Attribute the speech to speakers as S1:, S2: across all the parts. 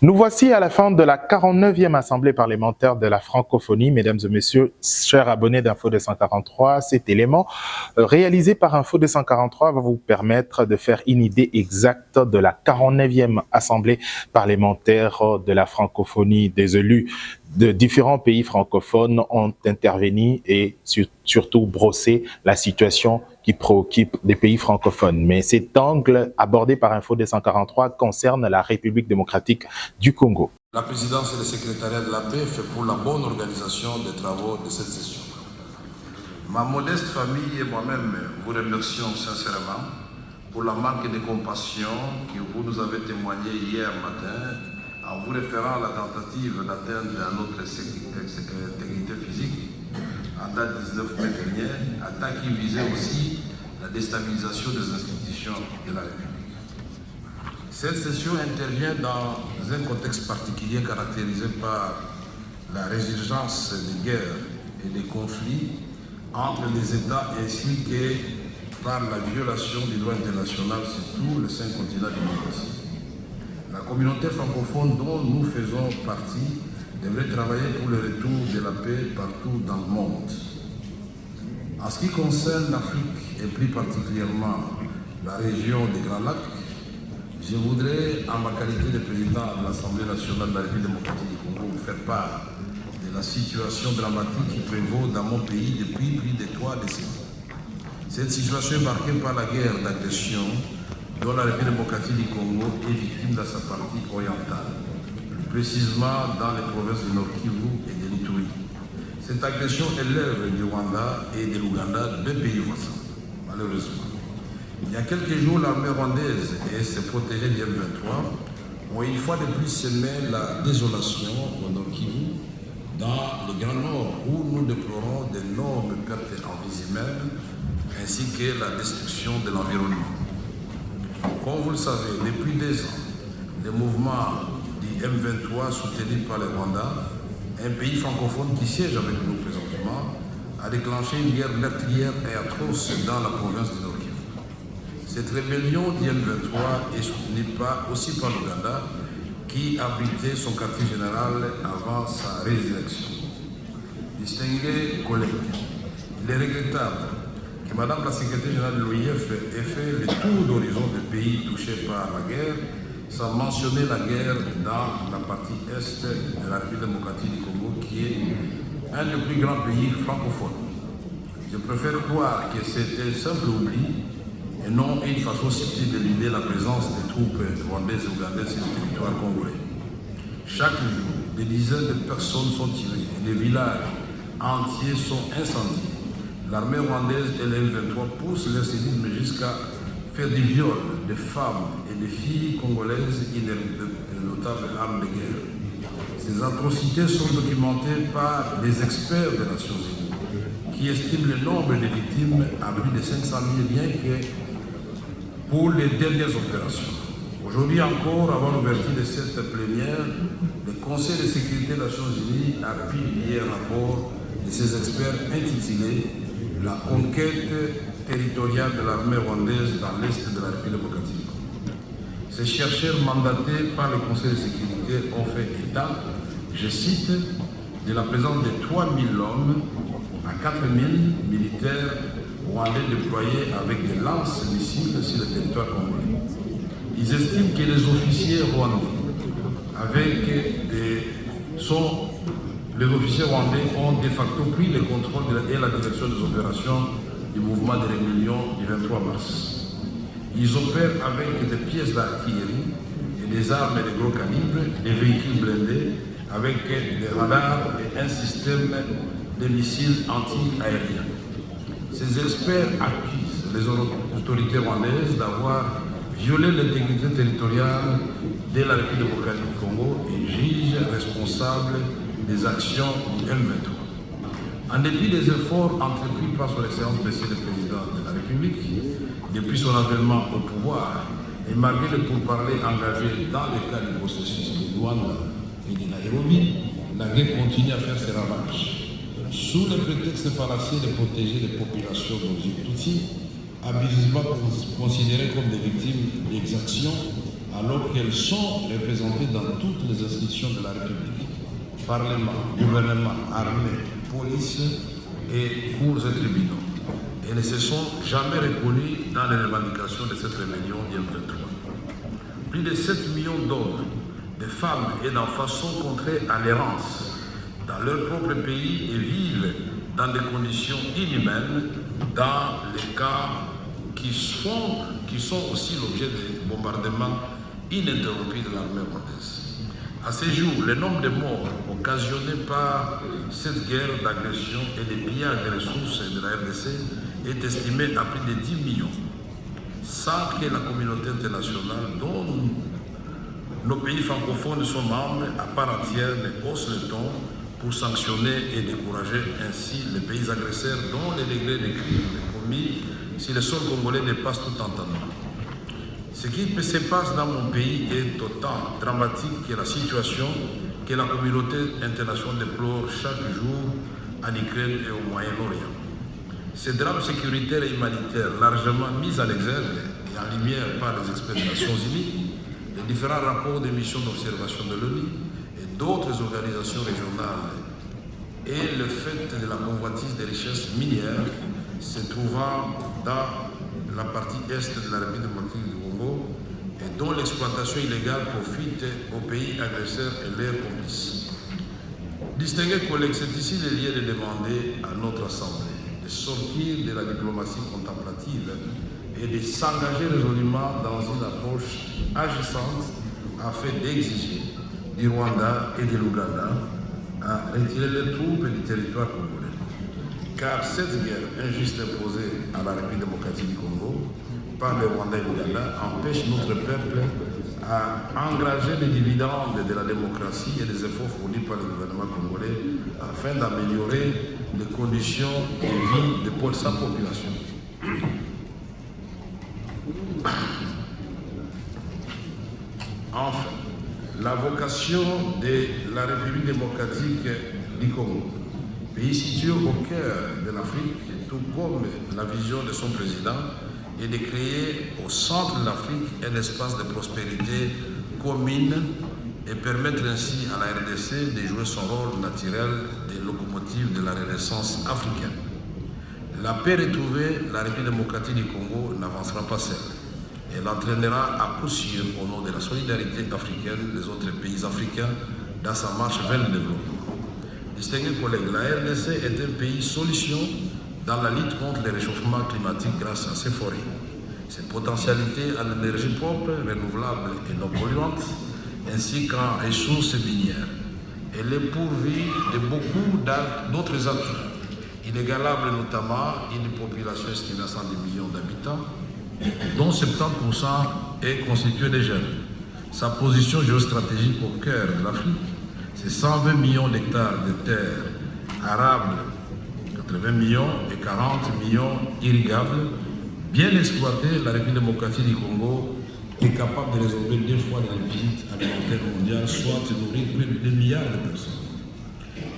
S1: Nous voici à la fin de la 49e Assemblée parlementaire de la francophonie. Mesdames et messieurs, chers abonnés d'Info 243, cet élément réalisé par Info 243 va vous permettre de faire une idée exacte de la 49e Assemblée parlementaire de la francophonie. Des élus de différents pays francophones ont intervenu et surtout brossé la situation qui préoccupe des pays francophones. Mais cet angle abordé par Info 243 concerne la République démocratique du Congo.
S2: La présidence et le secrétariat de la paix fait pour la bonne organisation des travaux de cette session. Ma modeste famille et moi-même vous remercions sincèrement pour la marque de compassion que vous nous avez témoigné hier matin en vous référant à la tentative d'atteindre notre intégrité physique en date 19 mai dernier, attaque qui visait aussi la déstabilisation des institutions de la République. Cette session intervient dans un contexte particulier caractérisé par la résurgence des guerres et des conflits entre les États ainsi que par la violation du droit international sur tous les 5 continents du monde. La communauté francophone dont nous faisons partie devrait travailler pour le retour de la paix partout dans le monde. En ce qui concerne l'Afrique et plus particulièrement la région des Grands Lacs, je voudrais, en ma qualité de président de l'Assemblée nationale de la République démocratique du Congo, vous faire part de la situation dramatique qui prévaut dans mon pays depuis plus de 3 décennies. Cette situation est marquée par la guerre d'agression dont la République démocratique du Congo est victime dans sa partie orientale, plus précisément dans les provinces du Nord Kivu et de l'Ituri. Cette agression est l'œuvre du Rwanda et de l'Ouganda, 2 pays voisins, malheureusement. Il y a quelques jours, l'armée rwandaise et ses protégés du M23 ont une fois de plus semé la désolation au Nord Kivu, dans le Grand Nord, où nous déplorons d'énormes pertes en vies humaines, ainsi que la destruction de l'environnement. Comme vous le savez, depuis 2 ans, le mouvement du M23 soutenu par le Rwanda, un pays francophone qui siège avec nous présentement, a déclenché une guerre meurtrière et atroce dans la province du Nord Kivu. Cette rébellion du M23 est soutenue aussi par l'Ouganda, qui abritait son quartier général avant sa résurrection. Distingués collègues, il est regrettable que Madame la secrétaire générale de l'OIF ait fait le tour d'horizon des pays touchés par la guerre, sans mentionner la guerre dans la partie est de la République démocratique du Congo, qui est un des plus grands pays francophones. Je préfère croire que c'était un simple oubli et non une façon subtile d'éluder la présence des troupes rwandaises et ougandaises sur le territoire congolais. Chaque jour, des dizaines de personnes sont tuées et des villages entiers sont incendiés. L'armée rwandaise et les M23 poussent leur séisme jusqu'à faire des viols de femmes et de filles congolaises inhérentes de notables armes de guerre. Ces atrocités sont documentées par les experts des Nations Unies, qui estiment le nombre de victimes à plus de 500 000 bien que pour les dernières opérations. Aujourd'hui encore, avant l'ouverture de cette plénière, le Conseil de sécurité des Nations Unies a publié un rapport de ses experts intitulé « La conquête territoriale de l'armée rwandaise dans l'Est de la République démocratique ». Ces chercheurs mandatés par le Conseil de sécurité ont fait état, je cite, de la présence de 3 000 hommes à 4 000 militaires rwandais déployés avec des lance-missiles sur le territoire congolais. Ils estiment que les officiers rwandais, les officiers rwandais ont de facto pris le contrôle et la direction des opérations du mouvement de rébellion du 23 mars. Ils opèrent avec des pièces d'artillerie et des armes de gros calibre, des véhicules blindés avec des radars et un système de missiles anti-aériens. Ces experts accusent les autorités rwandaises d'avoir violé l'intégrité territoriale de la République démocratique du Congo et jugent responsables des actions du M23. En dépit des efforts entrepris par son Excellence Monsieur le Président de la République depuis son avènement au pouvoir et malgré les pourparlers engagés dans le cadre du processus de Luanda et de Nairobi, la guerre continue à faire ses ravages. Sous le prétexte fallacieux de protéger les populations d'origine Tutsi, abusivement considérées comme des victimes d'exactions, alors qu'elles sont représentées dans toutes les institutions de la République, Parlement, gouvernement, armée, police et cours et tribunaux, et ne se sont jamais reconnues dans les revendications de cette rébellion d'M23. Plus de 7 millions d'hommes, de femmes et d'enfants sont contraints à l'errance dans leur propre pays et vivent dans des conditions inhumaines, dans les cas qui sont aussi l'objet de bombardements ininterrompus de l'armée rwandaise. À ce jour, le nombre de morts occasionnés par cette guerre d'agression et des pillages des ressources de la RDC est estimé à plus de 10 millions, sans que la communauté internationale, dont nos pays francophones sont membres, à part entière ne hausse le ton pour sanctionner et décourager ainsi les pays agresseurs dont les degrés de crimes commis sur le sol congolais dépassent tout entendement. Ce qui se passe dans mon pays est autant dramatique que la situation que la communauté internationale déplore chaque jour en Ukraine et au Moyen-Orient. Ces drames sécuritaires et humanitaires largement mis à l'exergue et en lumière par les experts des Nations Unies, les différents rapports des missions d'observation de l'ONU et d'autres organisations régionales et le fait de la convoitise des richesses minières se trouvant dans la partie est de la République démocratique du Congo et dont l'exploitation illégale profite aux pays agresseurs et leurs complices. Distingués collègues, c'est ici le lieu de demander à notre Assemblée de sortir de la diplomatie contemplative et de s'engager résolument dans une approche agissante afin d'exiger du Rwanda et de l'Ouganda à retirer les troupes du territoire congolais. Car cette guerre injuste imposée à la République démocratique du Congo par le Rwanda et l'Ouganda empêche notre peuple à engager les dividendes de la démocratie et des efforts fournis par le gouvernement congolais afin d'améliorer les conditions de vie de sa population. Enfin, la vocation de la République démocratique du Congo, pays situé au cœur de l'Afrique, tout comme la vision de son président, est de créer au centre de l'Afrique un espace de prospérité commune et permettre ainsi à la RDC de jouer son rôle naturel de locomotive de la renaissance africaine. La paix retrouvée, la République démocratique du Congo n'avancera pas seule. Elle entraînera à coup sûr, au nom de la solidarité africaine des autres pays africains, dans sa marche vers le développement. Distingués collègues, la RDC est un pays solution dans la lutte contre le réchauffement climatique grâce à ses forêts. Ses potentialités en énergie propre, renouvelable et non polluante, ainsi qu'en ressources minières. Elle est pourvue de beaucoup d'autres atouts, inégalables notamment une population estimée à 110 millions d'habitants, dont 70% est constituée de jeunes. Sa position géostratégique au cœur de l'Afrique, c'est 120 millions d'hectares de terres arables, 80 millions et 40 millions irrigables. Bien exploitée, la République démocratique du Congo est capable de résorber 2 fois le déficit alimentaire mondial, soit de nourrir plus de 2 milliards de personnes.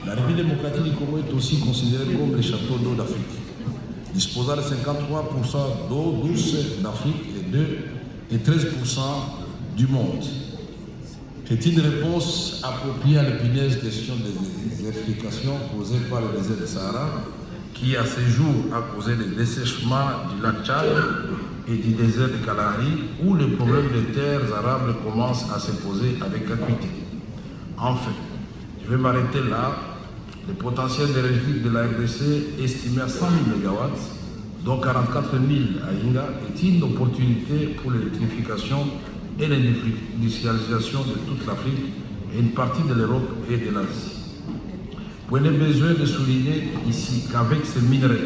S2: La République démocratique du Congo est aussi considérée comme le château d'eau d'Afrique, disposant de 53% d'eau douce d'Afrique et 13% du monde. C'est une réponse appropriée à l'épineuse question des désertifications causées par le désert de Sahara, qui à ce jour a causé le dessèchement du lac Tchad et du désert de Kalahari, où le problème des terres arables commence à se poser avec acuité. Enfin, je vais m'arrêter là. Le potentiel énergétique de la RDC, estimé à 100 000 MW, dont 44 000 à Inga, est une opportunité pour l'électrification et l'industrialisation de toute l'Afrique et une partie de l'Europe et de l'Asie. Vous avez besoin de souligner ici qu'avec ces minerais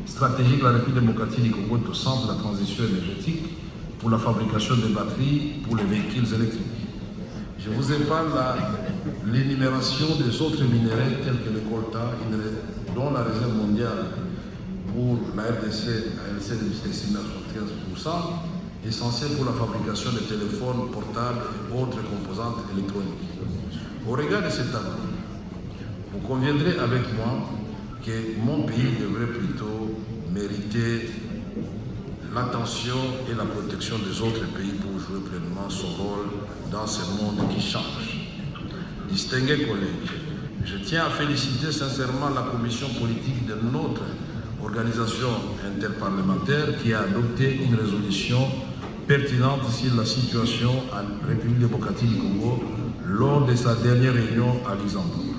S2: stratégiques, la République démocratique du Congo est au centre de la transition énergétique pour la fabrication de batteries pour les véhicules électriques. Je vous épargne l'énumération des autres minerais tels que le coltan, dont la réserve mondiale pour la RDC est estimée à 75%, essentiel pour la fabrication de téléphones portables et autres composantes électroniques. Au regard de cet tableau, vous conviendrez avec moi que mon pays devrait plutôt mériter l'attention et la protection des autres pays pour jouer pleinement son rôle dans ce monde qui change. Distingués collègues, je tiens à féliciter sincèrement la commission politique de notre organisation interparlementaire qui a adopté une résolution pertinente sur la situation en République démocratique du Congo lors de sa dernière réunion à Luxembourg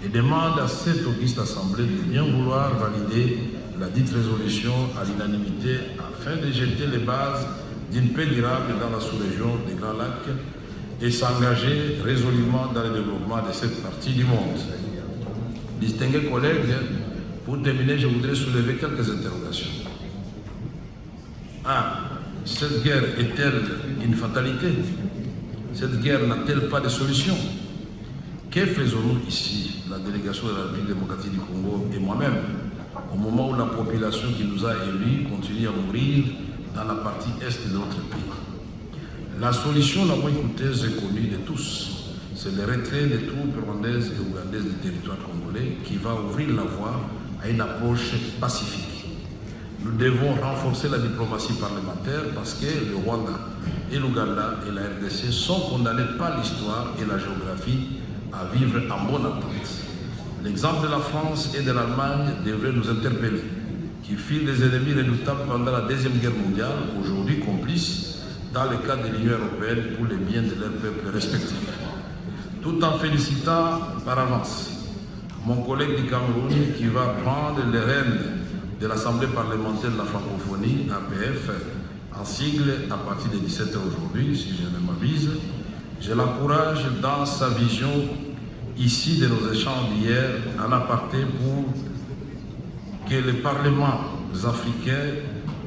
S2: et demande à cette auguste assemblée de bien vouloir valider la dite résolution à l'unanimité afin de jeter les bases d'une paix durable dans la sous-région des Grands Lacs et s'engager résolument dans le développement de cette partie du monde. Distingués collègues, pour terminer, je voudrais soulever quelques interrogations. 1. Cette guerre est-elle une fatalité? Cette guerre n'a-t-elle pas de solution? Que faisons-nous ici, la délégation de la République démocratique du Congo et moi-même, au moment où la population qui nous a élus continue à mourir dans la partie est de notre pays? La solution la moins coûteuse et connue de tous, c'est le retrait des troupes rwandaises et ougandaises du territoire congolais qui va ouvrir la voie à une approche pacifique. Nous devons renforcer la diplomatie parlementaire parce que le Rwanda et l'Ouganda et la RDC sont condamnés par l'histoire et la géographie à vivre en bonne entente. L'exemple de la France et de l'Allemagne devrait nous interpeller, qui furent des ennemis redoutables pendant la Deuxième Guerre mondiale, aujourd'hui complices dans le cadre de l'Union européenne pour le bien de leurs peuples respectifs. Tout en félicitant par avance mon collègue du Cameroun qui va prendre les rênes de l'Assemblée parlementaire de la francophonie, APF, en sigle à partir de 17h aujourd'hui, si je ne m'abuse. Je l'encourage dans sa vision ici de nos échanges d'hier en aparté pour que les parlements africains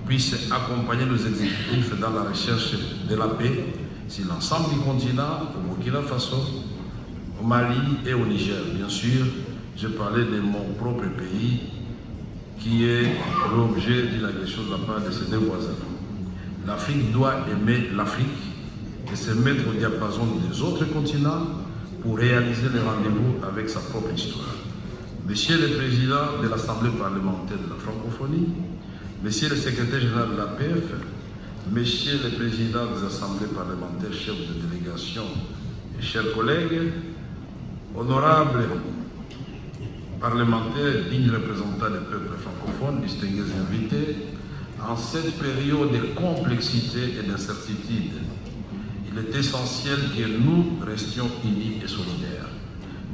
S2: puissent accompagner nos exécutifs dans la recherche de la paix sur l'ensemble du continent, au Burkina Faso, au Mali et au Niger. Bien sûr, je parlais de mon propre pays qui est l'objet d'une agression de la part de ses deux voisins. L'Afrique doit aimer l'Afrique et se mettre au diapason des autres continents pour réaliser les rendez-vous avec sa propre histoire. Monsieur le Président de l'Assemblée parlementaire de la francophonie, Monsieur le Secrétaire général de l'APF, Monsieur le Président des Assemblées parlementaires, chefs de délégation et chers collègues, honorables parlementaires, dignes représentants des peuples francophones, distingués invités, en cette période de complexité et d'incertitude, il est essentiel que nous restions unis et solidaires,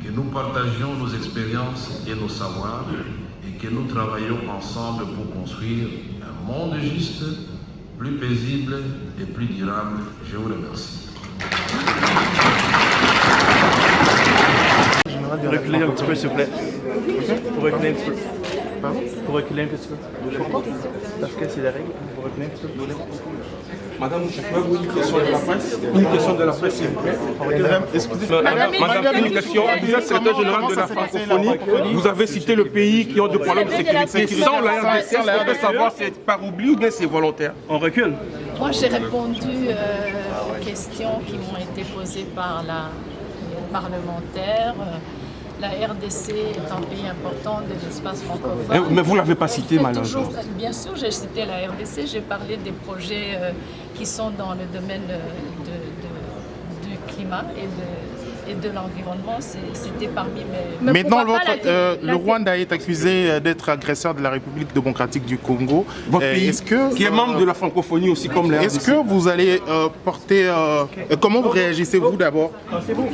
S2: que nous partagions nos expériences et nos savoirs et que nous travaillions ensemble pour construire un monde juste, plus paisible et plus durable. Je vous remercie.
S3: Pour reculer un petit peu, s'il vous plaît. Pour reculer un petit peu. Pardon? Pour reculer un petit peu. Pourquoi? Parce que c'est la règle. Pour reculer un petit peu.
S4: Madame, je peux vous une question de la presse? Une question de la presse, s'il vous plaît.
S3: Excusez-moi.
S4: Madame, une question. Vous êtes secrétaire général de la francophonie. Vous avez cité le pays qui ont des problèmes de sécurité. Sans la RDC, on peut savoir si c'est par oubli ou bien c'est volontaire.
S3: On recule.
S5: Moi, j'ai répondu aux questions qui m'ont été posées par la parlementaire. La RDC est un pays important de l'espace francophone.
S4: Mais vous ne l'avez pas cité, malheureusement.
S5: Bien sûr, j'ai cité la RDC, j'ai parlé des projets qui sont dans le domaine du climat et de l'environnement. C'était parmi mes...
S1: Maintenant, le Rwanda est accusé d'être agresseur de la République démocratique du Congo.
S4: Votre pays, qui est membre de la francophonie aussi, comme la RDC.
S1: Est-ce que vous allez porter... comment vous réagissez-vous d'abord?
S3: C'est bon.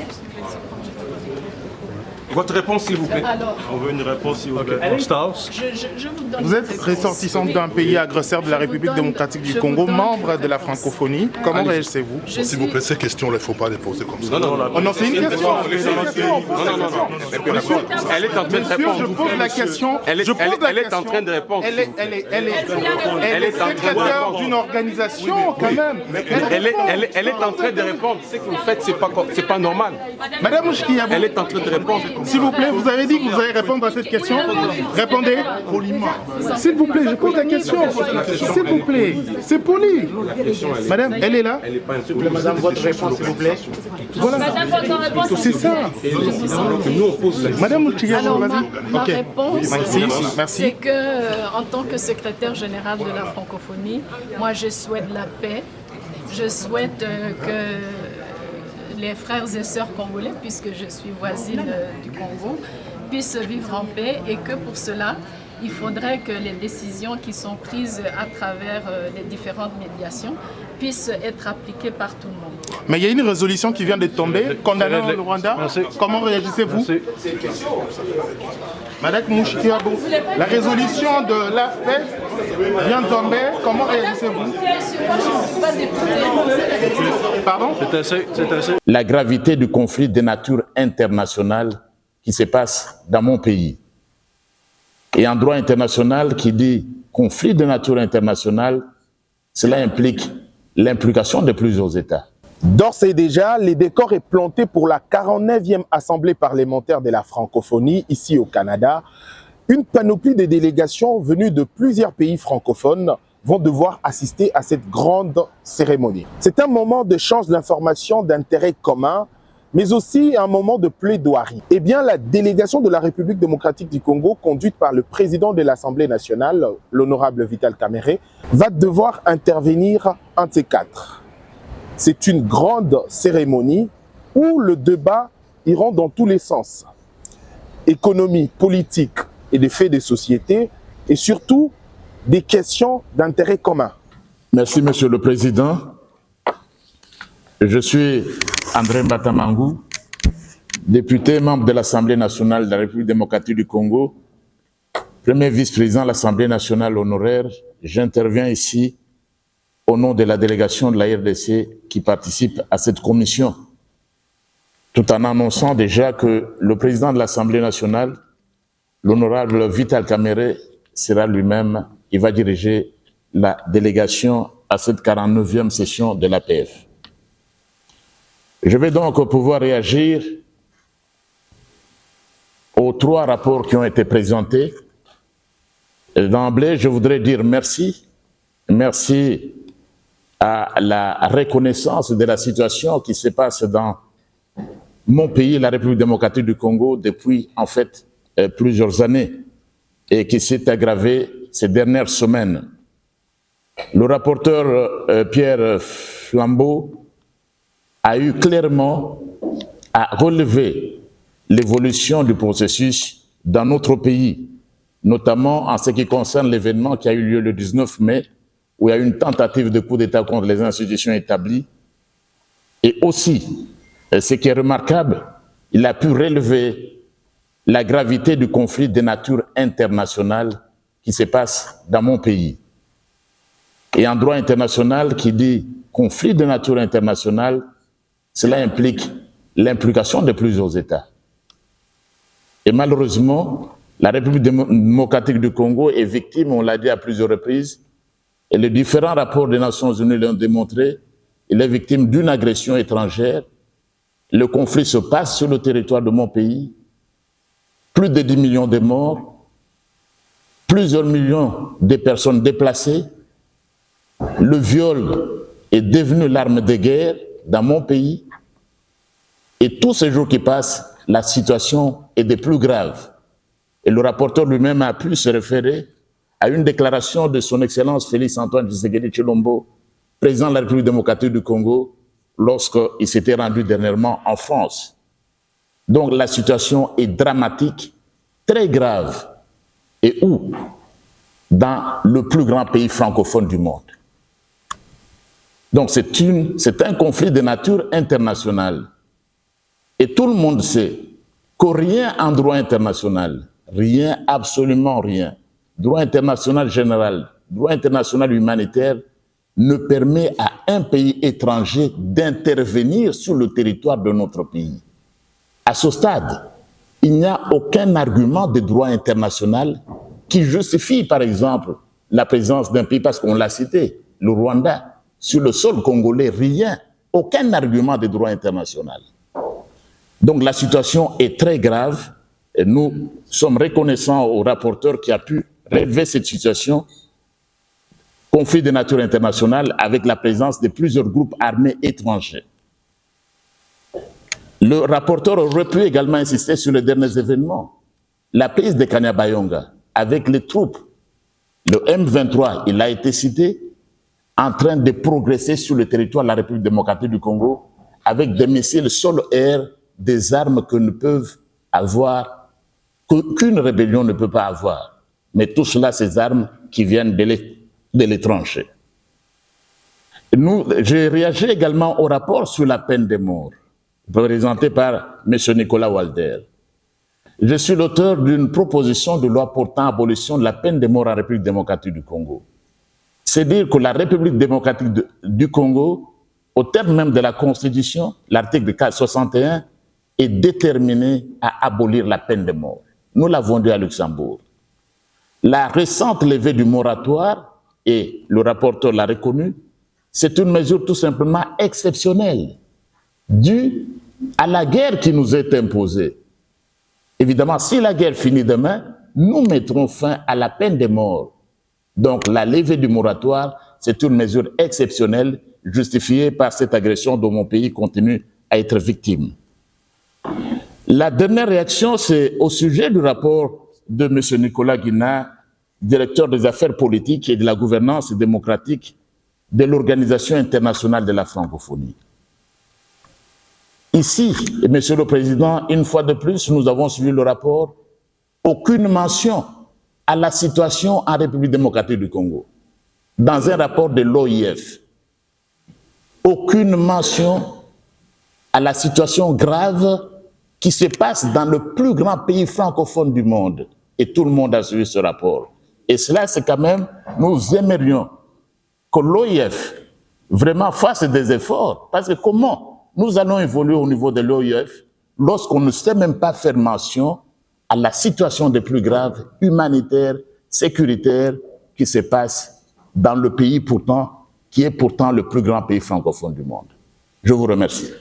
S4: Votre réponse, s'il vous plaît.
S5: Alors,
S3: On veut une réponse, s'il vous plaît.
S5: je vous donne
S1: Vous êtes ressortissante d'un pays agresseur de la République démocratique du Congo, membre de la francophonie. Comment réagissez-vous?
S6: S'il vous plaît, ces questions-là, il ne faut pas les poser comme ça.
S1: Non, c'est une question.
S4: Non. Elle est en train de répondre.
S1: Je pose la question.
S4: Elle est en train de répondre.
S1: Elle est secrétaire d'une organisation, quand même.
S4: Elle est en train de répondre. Ce que vous faites, c'est pas normal.
S1: Madame Mouchkiyabou,
S4: Elle est en train de répondre.
S1: s'il vous plaît, vous avez dit que vous allez répondre à cette question. Répondez poliment. S'il vous plaît, je pose la question. S'il vous plaît, c'est poli. Madame, elle est là.
S4: Elle n'est pas
S1: Madame, votre réponse, s'il vous plaît. Voilà.
S5: Madame, votre réponse.
S1: C'est ça. Madame Moutiga,
S5: Alors,
S1: vas-y.
S5: ma
S1: Ok.
S5: réponse,
S1: Merci.
S5: c'est que, en tant que secrétaire général de la francophonie, moi, je souhaite la paix. Je souhaite que les frères et sœurs congolais, puisque je suis voisine du Congo, puissent vivre en paix et que pour cela, il faudrait que les décisions qui sont prises à travers les différentes médiations puissent être appliquées par tout le monde.
S1: Mais il y a une résolution qui vient de tomber condamnant le Rwanda.
S3: Merci.
S1: Comment réagissez-vous?
S3: Merci.
S1: Madame Mouchikiabo, la résolution de l'AFP vient de tomber. Comment réagissez-vous?
S5: Moi, je ne suis pas députée.
S1: Pardon?
S3: C'est assez.
S7: La gravité du conflit de nature internationale qui se passe dans mon pays. Et en droit international qui dit conflit de nature internationale, cela implique l'implication de plusieurs États.
S1: D'ores et déjà, les décors est planté pour la 49e Assemblée parlementaire de la francophonie ici au Canada. Une panoplie de délégations venues de plusieurs pays francophones vont devoir assister à cette grande cérémonie. C'est un moment d'échange d'informations d'intérêt commun, mais aussi un moment de plaidoirie. Eh bien, la délégation de la République démocratique du Congo, conduite par le président de l'Assemblée nationale, l'honorable Vital Kamerhe, va devoir intervenir un de ces quatre. C'est une grande cérémonie où le débat ira dans tous les sens. Économie, politique et des faits de société, et surtout des questions d'intérêt commun.
S7: Merci, Monsieur le Président. Je suis André Mbatamangou, député, membre de l'Assemblée nationale de la République démocratique du Congo, premier vice-président de l'Assemblée nationale honoraire. J'interviens ici au nom de la délégation de la RDC qui participe à cette commission, tout en annonçant déjà que le président de l'Assemblée nationale, l'honorable Vital Kamerhe, sera lui-même, il va diriger la délégation à cette 49e session de l'APF. Je vais donc pouvoir réagir aux 3 rapports qui ont été présentés. D'emblée, je voudrais dire merci. Merci à la reconnaissance de la situation qui se passe dans mon pays, la République démocratique du Congo, depuis en fait plusieurs années et qui s'est aggravée ces dernières semaines. Le rapporteur Pierre Flambeau a eu clairement à relever l'évolution du processus dans notre pays, notamment en ce qui concerne l'événement qui a eu lieu le 19 mai, où il y a eu une tentative de coup d'État contre les institutions établies. Et aussi, ce qui est remarquable, il a pu relever la gravité du conflit de nature internationale qui se passe dans mon pays. Et en droit international qui dit conflit de nature internationale, cela implique l'implication de plusieurs États. Et malheureusement, la République démocratique du Congo est victime, on l'a dit à plusieurs reprises, et les différents rapports des Nations Unies l'ont démontré, il est victime d'une agression étrangère. Le conflit se passe sur le territoire de mon pays, plus de 10 millions de morts, plusieurs millions de personnes déplacées. Le viol est devenu l'arme de guerre dans mon pays. Et tous ces jours qui passent, la situation est des plus graves. Et le rapporteur lui-même a pu se référer à une déclaration de son Excellence Félix Antoine Tshisekedi Tshilombo, président de la République démocratique du Congo, lorsqu'il s'était rendu dernièrement en France. Donc la situation est dramatique, très grave, et où? Dans le plus grand pays francophone du monde. Donc c'est un conflit de nature internationale. Et tout le monde sait que rien en droit international, rien, absolument rien, droit international général, droit international humanitaire, ne permet à un pays étranger d'intervenir sur le territoire de notre pays. À ce stade, il n'y a aucun argument de droit international qui justifie, par exemple, la présence d'un pays, parce qu'on l'a cité, le Rwanda, sur le sol congolais, rien, aucun argument de droit international. Donc la situation est très grave et nous sommes reconnaissants au rapporteur qui a pu relever cette situation, conflit de nature internationale avec la présence de plusieurs groupes armés étrangers. Le rapporteur aurait pu également insister sur les derniers événements. La prise de Kanyabayonga avec les troupes, le M23, il a été cité, en train de progresser sur le territoire de la République démocratique du Congo avec des missiles sol-air, des armes que ne peuvent avoir, qu'aucune rébellion ne peut pas avoir. Mais tout cela, ces armes qui viennent de l'étranger. J'ai réagi également au rapport sur la peine de mort, présenté par M. Nicolas Walder. Je suis l'auteur d'une proposition de loi portant abolition de la peine de mort en République démocratique du Congo. C'est dire que la République démocratique du Congo, au terme même de la Constitution, l'article 461, est déterminé à abolir la peine de mort. Nous l'avons dit à Luxembourg. La récente levée du moratoire, et le rapporteur l'a reconnu, c'est une mesure tout simplement exceptionnelle, due à la guerre qui nous est imposée. Évidemment, si la guerre finit demain, nous mettrons fin à la peine de mort. Donc, la levée du moratoire, c'est une mesure exceptionnelle justifiée par cette agression dont mon pays continue à être victime. La dernière réaction, c'est au sujet du rapport de M. Nicolas Guina, directeur des affaires politiques et de la gouvernance démocratique de l'Organisation internationale de la francophonie. Ici, Monsieur le Président, une fois de plus, nous avons suivi le rapport, aucune mention à la situation en République démocratique du Congo. Dans un rapport de l'OIF, aucune mention à la situation grave qui se passe dans le plus grand pays francophone du monde. Et tout le monde a suivi ce rapport. Et cela, c'est quand même, nous aimerions que l'OIF vraiment fasse des efforts. Parce que comment nous allons évoluer au niveau de l'OIF lorsqu'on ne sait même pas faire mention à la situation des plus graves, humanitaire, sécuritaire, qui se passe dans le pays pourtant, qui est pourtant le plus grand pays francophone du monde. Je vous remercie.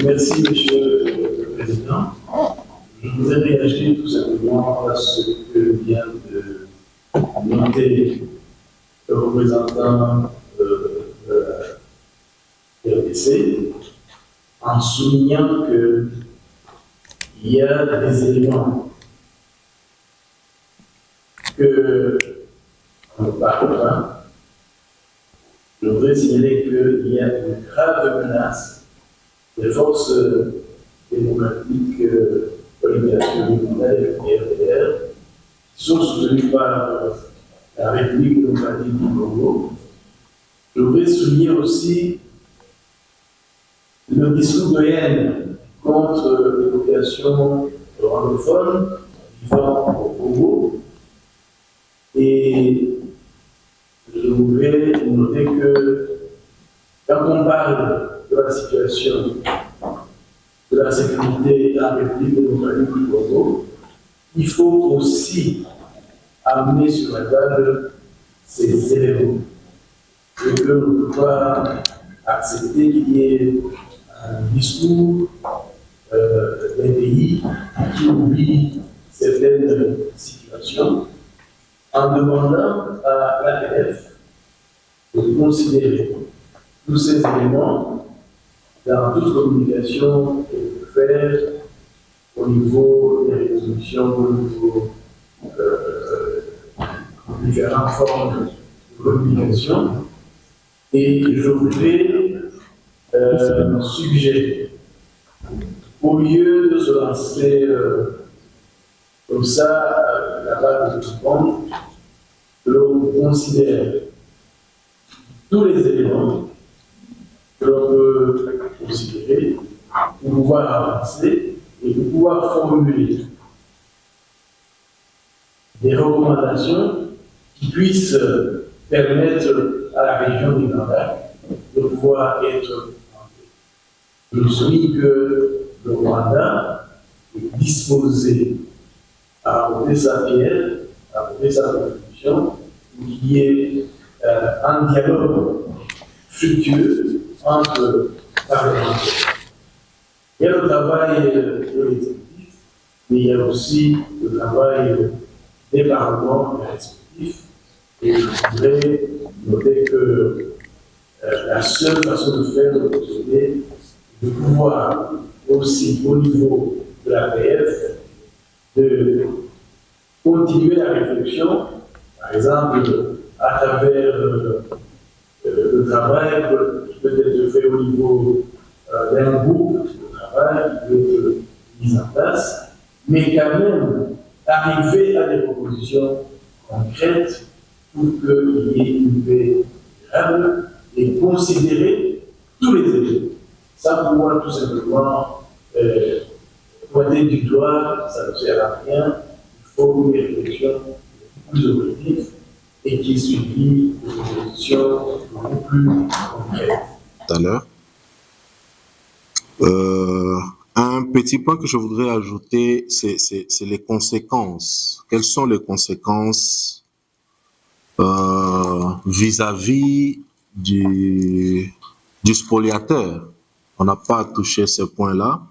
S8: Merci, Monsieur le Président. Je voudrais réagir tout simplement à ce que vient de noter le représentant de la RDC en soulignant qu'il y a des éléments que on ne parle pas. Je voudrais signaler qu'il y a une grave menace des forces démocratiques Libération du RDR, qui sont soutenues par la République démocratique du Congo. Je voudrais souligner aussi le discours de haine contre les populations rwandophones vivant au Congo. Et je voudrais noter que quand on parle de la situation de la sécurité de la République démocratique du Congo, il faut aussi amener sur la table ces éléments. Et que l'on ne peut pas accepter qu'il y ait un discours d'un pays qui oublie certaines situations en demandant à l'APF de considérer tous ces éléments dans toute communication qu'elle peut faire au niveau des résolutions, au niveau de différentes formes de communication. Et je voudrais suggérer, au lieu de se lancer comme ça, la balle de tout le monde, que l'on considère tous les éléments que l'on peut considérer pour pouvoir avancer et pour pouvoir formuler des recommandations qui puissent permettre à la région du Grand Lac de pouvoir être en paix. Je souligne que le Rwanda est disposé à apporter sa pierre, à apporter sa contribution, pour qu'il y ait un dialogue fructueux entre parlementaires. Il y a le travail de l'exécutif, mais il y a aussi le travail des parlements respectifs. Et je voudrais noter que la seule façon de faire de fonctionner, de pouvoir aussi au niveau de la PF, de continuer la réflexion, par exemple, à travers le travail qui peut être fait au niveau d'un groupe de travail qui peut être mis en place, mais quand même arriver à des propositions concrètes pour qu'il y ait une paix durable et considérer tous les éléments. Ça, pour moi, tout simplement, pointer du doigt, ça ne sert à rien. Il faut une réflexion plus objective et qui suivit des propositions beaucoup plus concrètes.
S2: Tout à l'heure. Un petit point que je voudrais ajouter, c'est les conséquences. Quelles sont les conséquences vis-à-vis du spoliateur? On n'a pas touché ce point-là.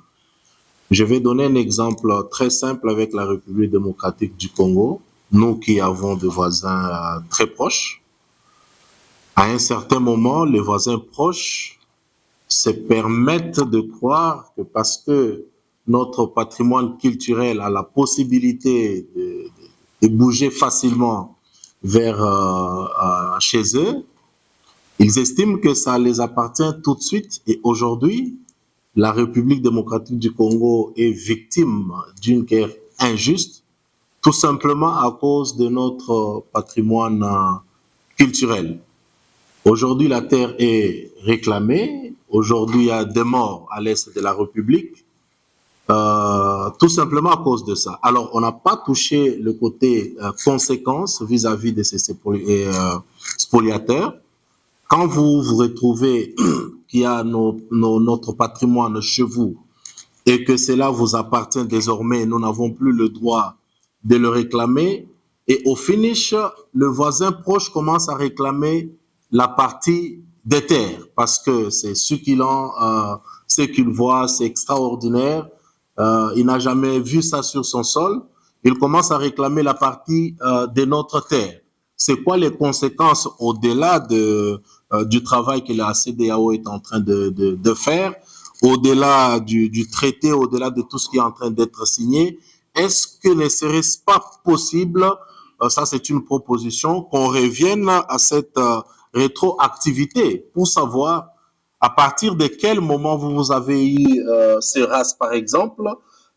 S2: Je vais donner un exemple très simple avec la République démocratique du Congo. Nous qui avons des voisins très proches, à un certain moment, les voisins proches se permettent de croire que parce que notre patrimoine culturel a la possibilité de bouger facilement vers chez eux, ils estiment que ça les appartient tout de suite. Et aujourd'hui, la République démocratique du Congo est victime d'une guerre injuste, tout simplement à cause de notre patrimoine culturel. Aujourd'hui, la terre est réclamée. Aujourd'hui, il y a des morts à l'est de la République, tout simplement à cause de ça. Alors, on n'a pas touché le côté conséquences vis-à-vis de ces spoliateurs. Quand vous vous retrouvez qu'il y a notre patrimoine chez vous et que cela vous appartient désormais, nous n'avons plus le droit de le réclamer. Et au finish, le voisin proche commence à réclamer la partie des terres parce que c'est succulent, ce qu'il voit, c'est extraordinaire. Il n'a jamais vu ça sur son sol. Il commence à réclamer la partie de notre terre. C'est quoi les conséquences au-delà du travail que la CEDEAO est en train de faire, au-delà du traité, au-delà de tout ce qui est en train d'être signé? Est-ce que ne serait-ce pas possible, ça c'est une proposition, qu'on revienne à cette rétroactivité pour savoir à partir de quel moment vous avez eu ces races, par exemple,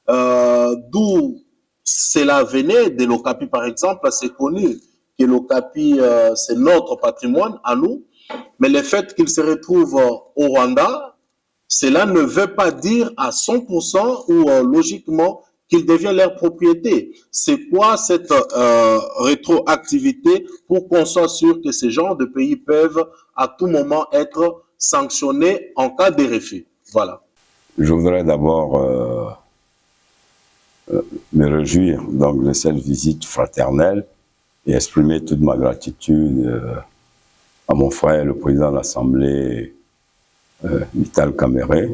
S2: d'où cela venait, de l'Okapi, par exemple, c'est connu que l'Okapi, c'est notre patrimoine à nous, mais le fait qu'il se retrouve au Rwanda, cela ne veut pas dire à 100% ou logiquement qu'il devient leur propriété. C'est quoi cette rétroactivité pour qu'on soit sûr que ces genres de pays peuvent à tout moment être sanctionnés en cas de refus? Voilà.
S9: Je voudrais d'abord me réjouir donc, de cette visite fraternelle et exprimer toute ma gratitude à mon frère, le président de l'Assemblée, Vital Kamerhe.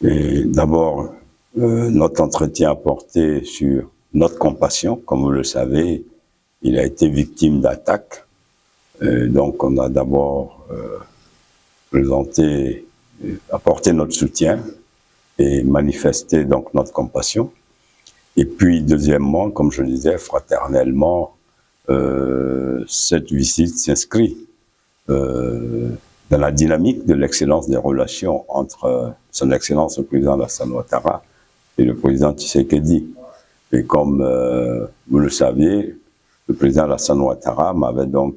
S9: Et d'abord, notre entretien a porté sur notre compassion. Comme vous le savez, il a été victime d'attaques. Donc, on a d'abord apporté notre soutien et manifesté donc notre compassion. Et puis, deuxièmement, comme je le disais, fraternellement, cette visite s'inscrit dans la dynamique de l'excellence des relations entre son Excellence le président Alassane Ouattara et le président Tshisekedi. Et comme vous le saviez, le président Alassane Ouattara m'avait donc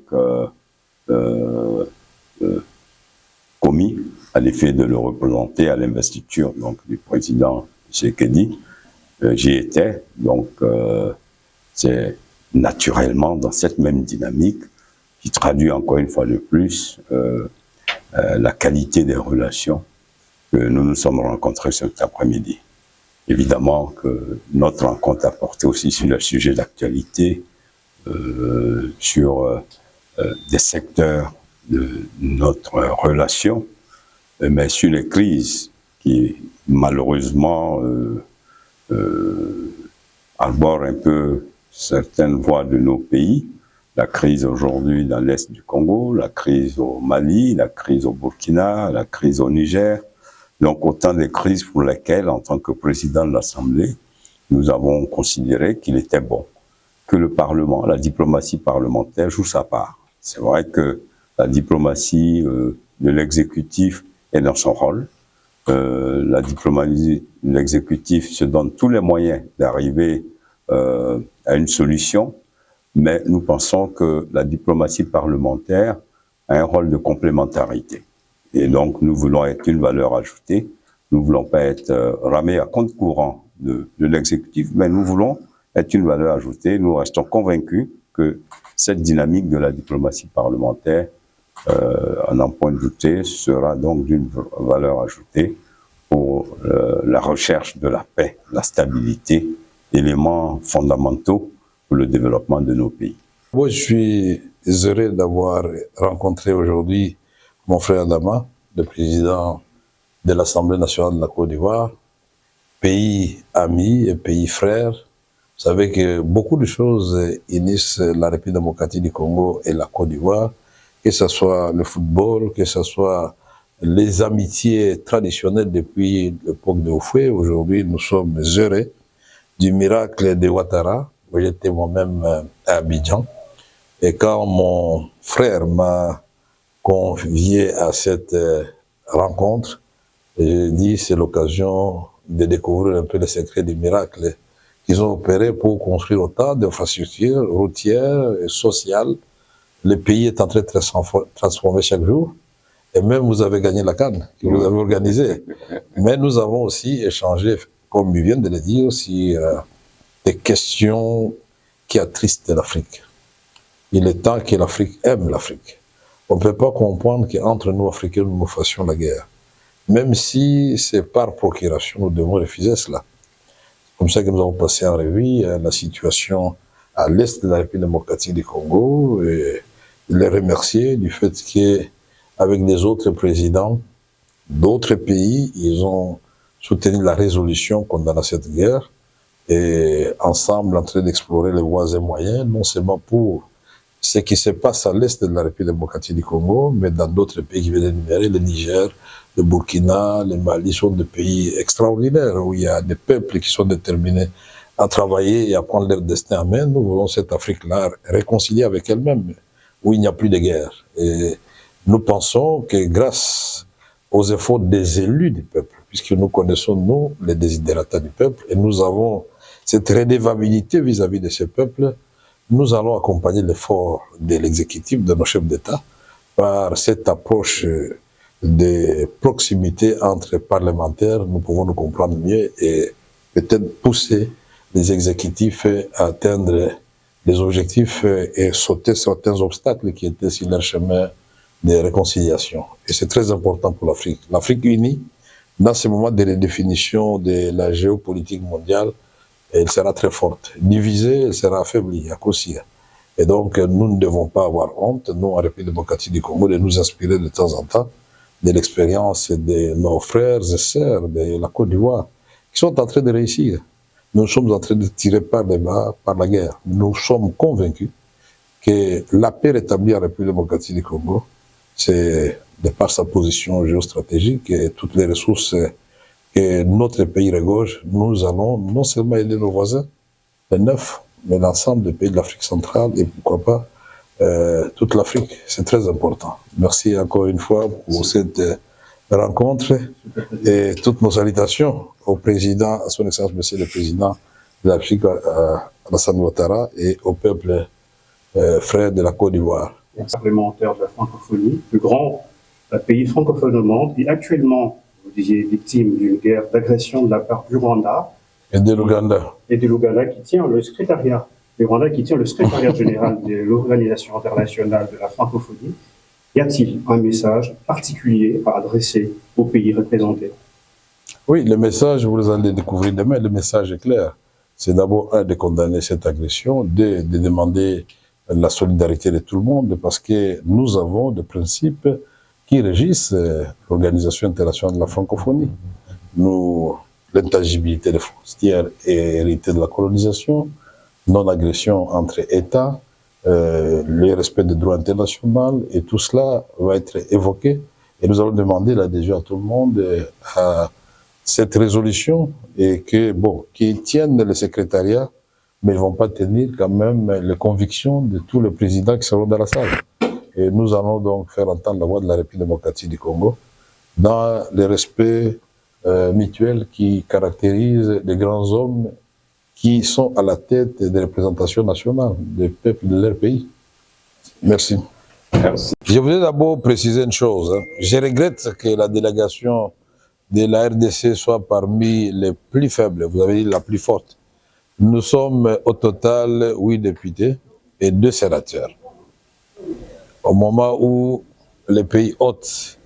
S9: commis à l'effet de le représenter à l'investiture donc du président Tshisekedi. J'y étais, donc c'est naturellement dans cette même dynamique qui traduit encore une fois de plus la qualité des relations que nous nous sommes rencontrés cet après-midi. Évidemment que notre rencontre a porté aussi sur le sujet d'actualité, sur des secteurs de notre relation, mais sur les crises qui malheureusement arbore un peu certaines voies de nos pays. La crise aujourd'hui dans l'Est du Congo, la crise au Mali, la crise au Burkina, la crise au Niger. Donc autant de crises pour lesquelles, en tant que président de l'Assemblée, nous avons considéré qu'il était bon que le Parlement, la diplomatie parlementaire joue sa part. C'est vrai que la diplomatie de l'exécutif est dans son rôle. La diplomatie de l'exécutif se donne tous les moyens d'arriver à une solution, mais nous pensons que la diplomatie parlementaire a un rôle de complémentarité. Et donc, nous voulons être une valeur ajoutée. Nous ne voulons pas être ramés à compte courant de l'exécutif, mais nous voulons être une valeur ajoutée. Nous restons convaincus que cette dynamique de la diplomatie parlementaire, à n'en point douter, sera donc d'une valeur ajoutée pour la recherche de la paix, la stabilité, éléments fondamentaux pour le développement de nos pays.
S10: Moi, je suis heureux d'avoir rencontré aujourd'hui mon frère Dama, le président de l'Assemblée nationale de la Côte d'Ivoire, pays ami et pays frère. Vous savez que beaucoup de choses unissent la République démocratique du Congo et la Côte d'Ivoire, que ce soit le football, que ce soit les amitiés traditionnelles depuis l'époque de Oufoué. Aujourd'hui, nous sommes heureux du miracle de Ouattara. J'étais moi-même à Abidjan. Et quand mon frère m'a convié à cette rencontre, j'ai dit c'est l'occasion de découvrir un peu les secrets du miracle qu'ils ont opéré pour construire autant d'infrastructures routières et sociales. Le pays est en train de transformer chaque jour. Et même vous avez gagné la CAN, que vous avez organisée. Mais nous avons aussi échangé, comme il vient de le dire, sur des questions qui attristent l'Afrique. Il est temps que l'Afrique aime l'Afrique. On ne peut pas comprendre qu'entre nous, Africains, nous fassions la guerre. Même si c'est par procuration, nous devons refuser cela. C'est comme ça que nous avons passé en revue la situation à l'est de la République démocratique du Congo et les remercier du fait qu'avec les autres présidents d'autres pays, ils ont soutenu la résolution condamnant cette guerre et ensemble en train d'explorer les voies et moyens, non seulement pour ce qui se passe à l'est de la République démocratique du Congo, mais dans d'autres pays qui viennent d'énumérer, le Niger, le Burkina, le Mali sont des pays extraordinaires où il y a des peuples qui sont déterminés à travailler et à prendre leur destin en main. Nous voulons cette Afrique-là réconcilier avec elle-même, où il n'y a plus de guerre. Et nous pensons que grâce aux efforts des élus du peuple, puisque nous connaissons, nous, les désidératas du peuple, et nous avons cette redevabilité vis-à-vis de ce peuple, nous allons accompagner l'effort de l'exécutif, de nos chefs d'État, par cette approche de proximité entre parlementaires. Nous pouvons nous comprendre mieux et peut-être pousser les exécutifs à atteindre les objectifs et sauter certains obstacles qui étaient sur leur chemin de réconciliation. Et c'est très important pour l'Afrique. L'Afrique unie, dans ce moment de redéfinition de la géopolitique mondiale, elle sera très forte. Divisée, elle sera affaiblie, à cause. Et donc, nous ne devons pas avoir honte, nous, en République démocratique du Congo, de nous inspirer de temps en temps de l'expérience de nos frères et sœurs de la Côte d'Ivoire, qui sont en train de réussir. Nous sommes en train de tirer par les bas, par la guerre. Nous sommes convaincus que la paix rétablie en République démocratique du Congo, c'est de par sa position géostratégique et toutes les ressources que notre pays regorge, nous allons non seulement aider nos voisins, les 9, mais l'ensemble des pays de l'Afrique centrale et pourquoi pas toute l'Afrique. C'est très important. Merci encore une fois pour cette rencontre et toutes nos salutations au président, à son excellence monsieur le président de l'Afrique, Alassane Ouattara, et au peuple frère de la Côte d'Ivoire.
S11: Parlementaire de la francophonie, le grand pays francophone au monde, et actuellement, vous disiez, victime d'une guerre d'agression de la part du Rwanda.
S10: Et de l'Ouganda.
S11: Et de l'Ouganda qui tient le secrétariat. Le Rwanda qui tient le secrétariat général de l'Organisation internationale de la francophonie. Y a-t-il un message particulier à adresser aux pays représentés?
S10: Oui, le message, vous allez découvrir demain, le message est clair. C'est d'abord, un, de condamner cette agression, deux, de demander la solidarité de tout le monde, parce que nous avons des principes qui régissent l'Organisation internationale de la francophonie. Nous l'intangibilité des frontières est héritée de la colonisation, non-agression entre États, le respect des droits internationaux, et tout cela va être évoqué. Et nous allons demander l'adhésion à tout le monde à cette résolution et que, bon, qu'ils tiennent le secrétariat, mais ils ne vont pas tenir quand même les convictions de tous les présidents qui seront dans la salle. Et nous allons donc faire entendre la voix de la République démocratique du Congo dans le respect mutuel qui caractérise les grands hommes qui sont à la tête des représentations nationales des peuples de leur pays. Merci.
S9: Merci.
S10: Je voudrais d'abord préciser une chose. Je regrette que la délégation de la RDC soit parmi les plus faibles, vous avez dit la plus forte. Nous sommes au total 8 députés et 2 sénateurs. Au moment où les pays hôtes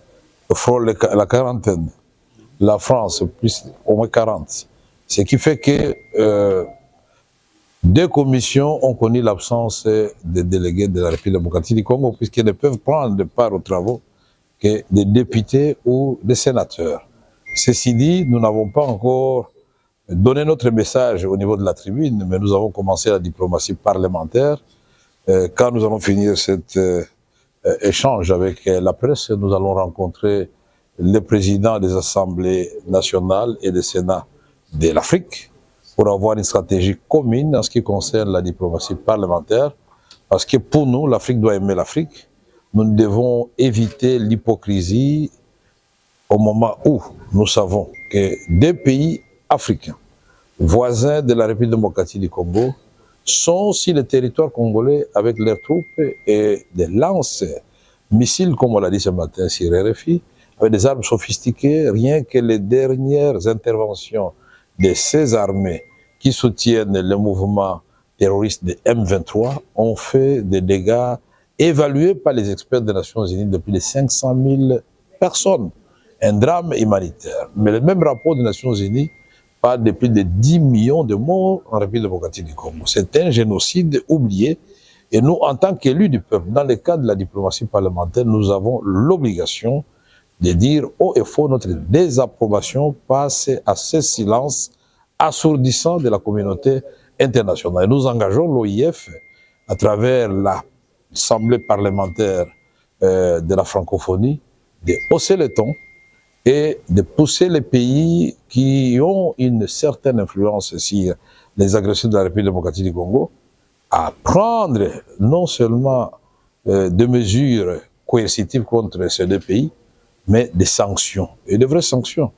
S10: frôlent la quarantaine, la France plus au moins 40, ce qui fait que 2 commissions ont connu l'absence des délégués de la République démocratique du Congo, puisqu'ils ne peuvent prendre part aux travaux que des députés ou des sénateurs. Ceci dit, nous n'avons pas encore donné notre message au niveau de la tribune, mais nous avons commencé la diplomatie parlementaire. Quand nous allons finir cet échange avec la presse, nous allons rencontrer les présidents des assemblées nationales et des sénats de l'Afrique pour avoir une stratégie commune en ce qui concerne la diplomatie parlementaire, parce que pour nous, l'Afrique doit aimer l'Afrique. Nous devons éviter l'hypocrisie au moment où nous savons que 2 pays africains, voisins de la République démocratique du Congo, sont sur le territoire congolais avec leurs troupes et des lance-missiles, comme on l'a dit ce matin sur RFI, avec des armes sophistiquées. Rien que les dernières interventions de ces armées qui soutiennent le mouvement terroriste de M23 ont fait des dégâts évalués par les experts des Nations Unies de plus de 500 000 personnes. Un drame humanitaire. Mais le même rapport des Nations Unies parle de plus de 10 millions de morts en République démocratique du Congo. C'est un génocide oublié. Et nous, en tant qu'élus du peuple, dans le cadre de la diplomatie parlementaire, nous avons l'obligation de dire haut et fort notre désapprobation face à ce silence assourdissant de la communauté internationale. Et nous engageons l'OIF à travers l'Assemblée parlementaire de la francophonie de hausser le ton et de pousser les pays qui ont une certaine influence sur les agressions de la République démocratique du Congo à prendre non seulement des mesures coercitives contre ces 2 pays, mais des sanctions, et de vraies sanctions.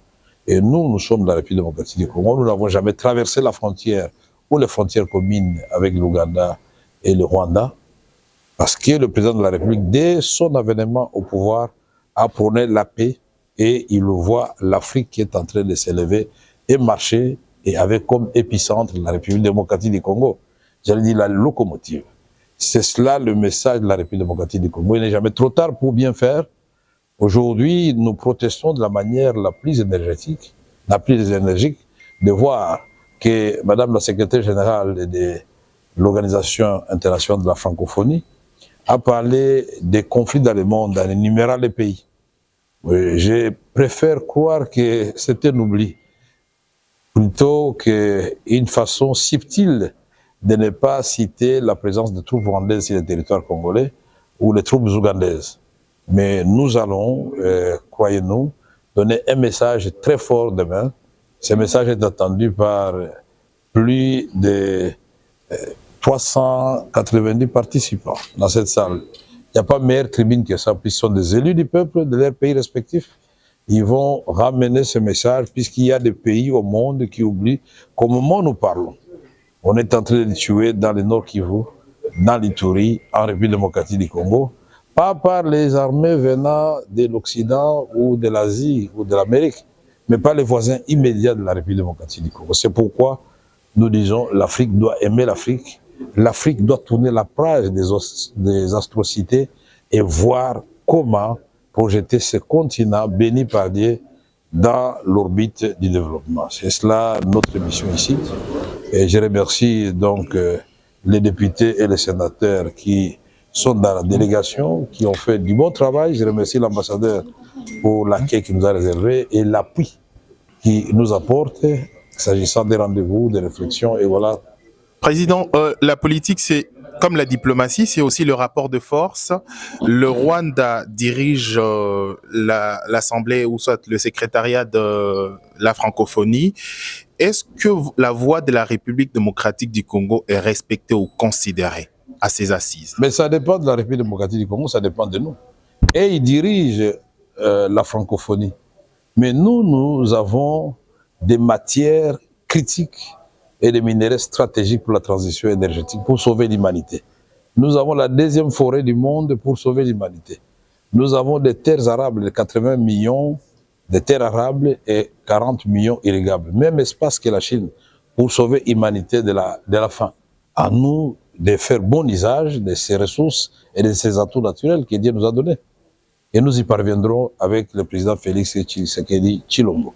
S10: Et nous, nous sommes de la République démocratique du Congo, nous n'avons jamais traversé la frontière ou les frontières communes avec l'Ouganda et le Rwanda, parce que le président de la République, dès son avènement au pouvoir, a prôné la paix, et il voit l'Afrique qui est en train de s'élever et marcher, et avec comme épicentre la République démocratique du Congo. J'allais dire la locomotive. C'est cela le message de la République démocratique du Congo. Il n'est jamais trop tard pour bien faire. Aujourd'hui, nous protestons de la manière la plus énergique de voir que Madame la secrétaire générale de l'Organisation internationale de la francophonie a parlé des conflits dans le monde en énumérant les pays. Je préfère croire que c'est un oubli, plutôt qu'une façon subtile de ne pas citer la présence de troupes rwandaises sur le territoire congolais ou les troupes ougandaises. Mais nous allons, croyez-nous, donner un message très fort demain. Ce message est attendu par plus de 390 participants dans cette salle. Il n'y a pas meilleure tribune que ça, puisqu'ils sont des élus du peuple de leurs pays respectifs. Ils vont ramener ce message, puisqu'il y a des pays au monde qui oublient qu'au moment où nous parlons, on est en train de tuer dans le Nord Kivu, dans l'Ituri, en République démocratique du Congo, pas par les armées venant de l'Occident ou de l'Asie ou de l'Amérique, mais par les voisins immédiats de la République démocratique du Congo. C'est pourquoi nous disons l'Afrique doit aimer l'Afrique. L'Afrique doit tourner la page des atrocités et voir comment projeter ce continent béni par Dieu dans l'orbite du développement. C'est cela notre mission ici. Et je remercie donc les députés et les sénateurs qui sont dans la délégation, qui ont fait du bon travail. Je remercie l'ambassadeur pour l'accueil qu'il nous a réservé et l'appui qui nous apporte, s'agissant des rendez-vous, des réflexions, et voilà.
S1: Président, la politique, c'est comme la diplomatie, c'est aussi le rapport de force. Le Rwanda dirige l'Assemblée ou soit le secrétariat de la francophonie. Est-ce que la voix de la République démocratique du Congo est respectée ou considérée à ces assises?
S10: Mais ça dépend de la République démocratique du Congo, ça dépend de nous. Et ils dirigent la francophonie. Mais nous avons des matières critiques et des minéraux stratégiques pour la transition énergétique, pour sauver l'humanité. Nous avons la deuxième forêt du monde pour sauver l'humanité. Nous avons des terres arables, 80 millions de terres arables et 40 millions irrigables. Même espace que la Chine pour sauver l'humanité de la faim. À nous de faire bon usage de ces ressources et de ces atouts naturels que Dieu nous a donnés. Et nous y parviendrons avec le président Félix Tshisekedi Tshilombo.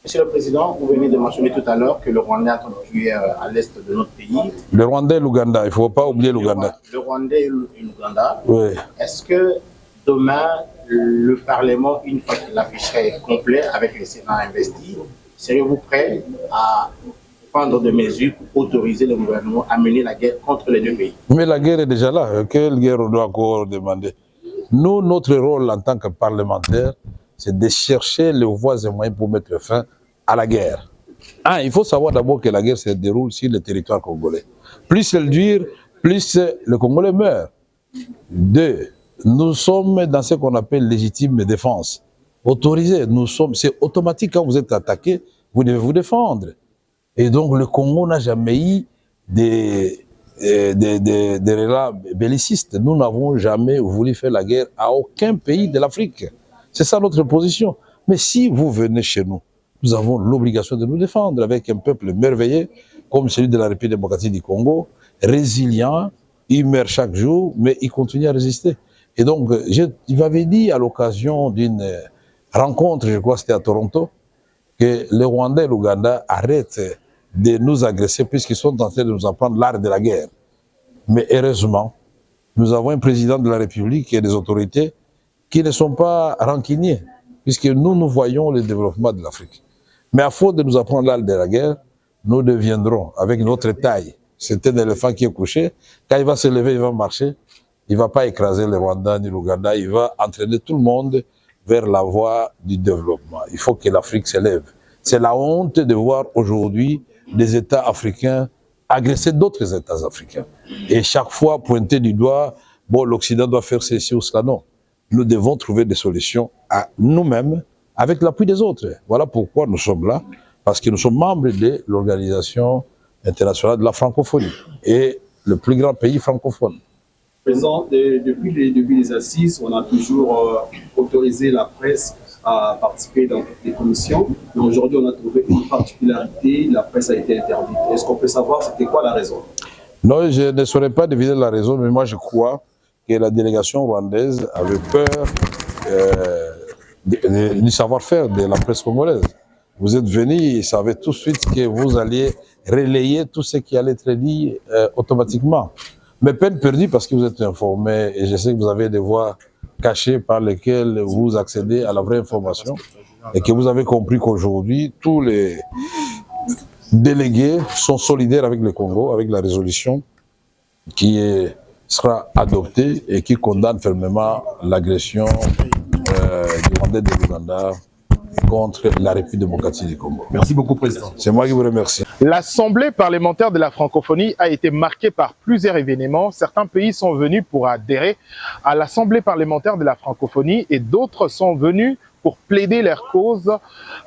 S12: Monsieur le Président, vous venez de mentionner tout à l'heure que le Rwanda est constitué à l'est de notre pays.
S10: Le Rwanda et l'Ouganda, il ne faut pas oublier l'Ouganda.
S12: Le Rwanda et l'Ouganda.
S10: Oui.
S12: Est-ce que demain, le Parlement, une fois qu'il afficherait complet avec le Sénat investi, seriez-vous prêt à prendre des mesures pour autoriser le gouvernement à mener la guerre contre les deux pays?
S10: Mais la guerre est déjà là. Quelle guerre on doit encore demander? Nous, notre rôle en tant que parlementaire, c'est de chercher les voies et moyens pour mettre fin à la guerre. Il faut savoir d'abord que la guerre se déroule sur le territoire congolais. Plus elle dure, plus le Congolais meurt. 2, nous sommes dans ce qu'on appelle légitime défense. Autorisé, c'est automatique quand vous êtes attaqué, vous devez vous défendre. Et donc le Congo n'a jamais eu des relats bellicistes. Nous n'avons jamais voulu faire la guerre à aucun pays de l'Afrique. C'est ça notre position. Mais si vous venez chez nous, nous avons l'obligation de nous défendre avec un peuple merveilleux comme celui de la République démocratique du Congo, résilient, il meurt chaque jour, mais il continue à résister. Et donc, il m'avait dit à l'occasion d'une rencontre, je crois que c'était à Toronto, que les Rwandais et l'Ouganda arrêtent de nous agresser puisqu'ils sont en train de nous apprendre l'art de la guerre. Mais heureusement, nous avons un président de la République et des autorités qui ne sont pas rancuniers, puisque nous voyons le développement de l'Afrique. Mais à faute de nous apprendre l'art de la guerre, nous deviendrons, avec notre taille, c'est un éléphant qui est couché, quand il va se lever, il va marcher, il ne va pas écraser le Rwanda ni l'Ouganda, il va entraîner tout le monde vers la voie du développement. Il faut que l'Afrique s'élève. C'est la honte de voir aujourd'hui des États africains agresser d'autres États africains. Et chaque fois pointer du doigt, bon, l'Occident doit faire ceci ou cela, non. Nous devons trouver des solutions à nous-mêmes avec l'appui des autres. Voilà pourquoi nous sommes là, parce que nous sommes membres de l'Organisation internationale de la francophonie et le plus grand pays francophone.
S13: Président, depuis les débuts des assises, on a toujours autorisé la presse à participer dans toutes les commissions. Mais aujourd'hui, on a trouvé une particularité, la presse a été interdite. Est-ce qu'on peut savoir c'était quoi la raison?
S10: Non, je ne saurais pas deviner la raison, mais moi je crois que la délégation rwandaise avait peur du savoir-faire de la presse congolaise. Vous êtes venus, ils savaient tout de suite que vous alliez relayer tout ce qui allait être dit automatiquement. Mais peine perdue parce que vous êtes informés et je sais que vous avez des voies cachées par lesquelles vous accédez à la vraie information et que vous avez compris qu'aujourd'hui, tous les délégués sont solidaires avec le Congo, avec la résolution qui sera adoptée et qui condamne fermement l'agression du Rwanda et de l'Ouganda contre la République démocratique du Congo.
S1: Merci beaucoup, Président.
S10: C'est moi qui vous remercie.
S1: L'Assemblée parlementaire de la francophonie a été marquée par plusieurs événements. Certains pays sont venus pour adhérer à l'Assemblée parlementaire de la francophonie et d'autres sont venus pour plaider leur cause.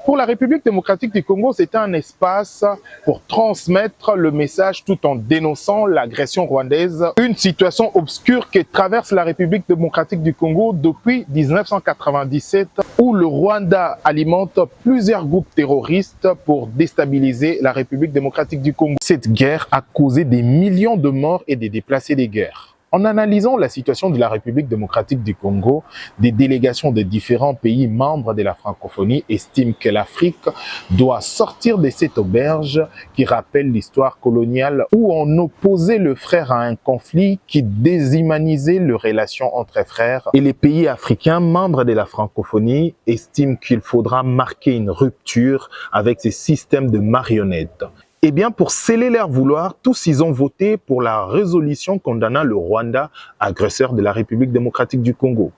S1: Pour la République démocratique du Congo, c'était un espace pour transmettre le message tout en dénonçant l'agression rwandaise. Une situation obscure que traverse la République démocratique du Congo depuis 1997, où le Rwanda alimente plusieurs groupes terroristes pour déstabiliser la République démocratique du Congo. Cette guerre a causé des millions de morts et des déplacés des guerres. En analysant la situation de la République démocratique du Congo, des délégations de différents pays membres de la francophonie estiment que l'Afrique doit sortir de cette auberge qui rappelle l'histoire coloniale où on opposait le frère à un conflit qui déshumanisait les relations entre frères. Et les pays africains membres de la francophonie estiment qu'il faudra marquer une rupture avec ces systèmes de marionnettes. Eh bien, pour sceller leur vouloir, tous ils ont voté pour la résolution condamnant le Rwanda, agresseur de la République démocratique du Congo.